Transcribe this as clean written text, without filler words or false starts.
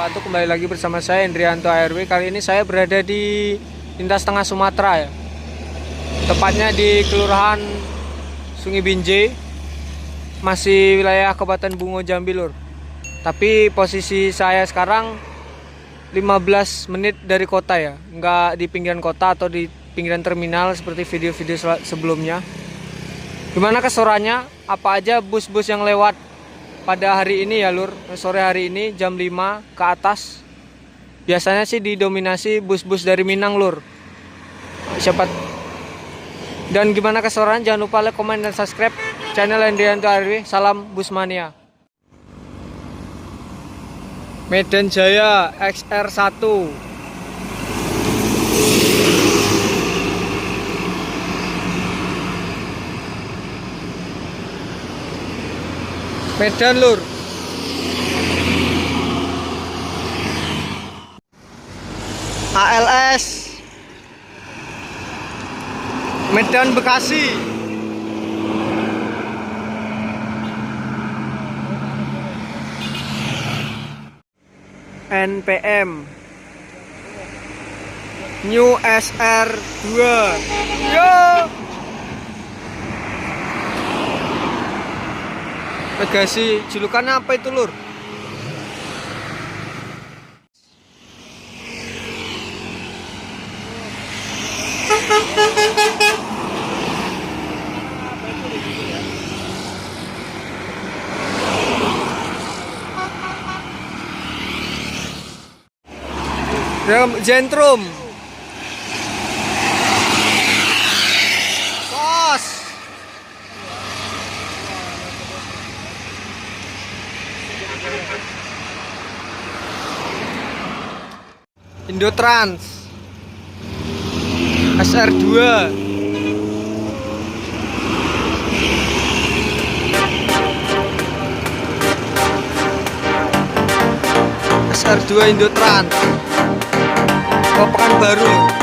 wabarakatuh. Kembali lagi bersama saya Indrianto ARW. Kali ini saya berada di lintas tengah Sumatera ya. Tepatnya di Kelurahan Sungai Binjai, masih wilayah Kabupaten Bungo Jambi Lur. Tapi posisi saya sekarang 15 menit dari kota ya, nggak di pinggiran kota atau di pinggiran terminal seperti video-video sebelumnya. Gimana kesorannya? Apa aja bus-bus yang lewat pada hari ini ya Lur, sore hari ini jam 5 ke atas. Biasanya sih didominasi bus-bus dari Minang Lur. Siapa? Dan gimana kesorannya? Jangan lupa like, komen, dan subscribe channel Indrianto ARW. Salam Busmania. Medan Jaya XR1. Medan Lur. ALS Medan Bekasi. NPM New SR2. Yo, Legasi, julukannya apa itu Lur? Zentrum Sos Indotrans SR2 SR2 Indotrans Pekanbaru.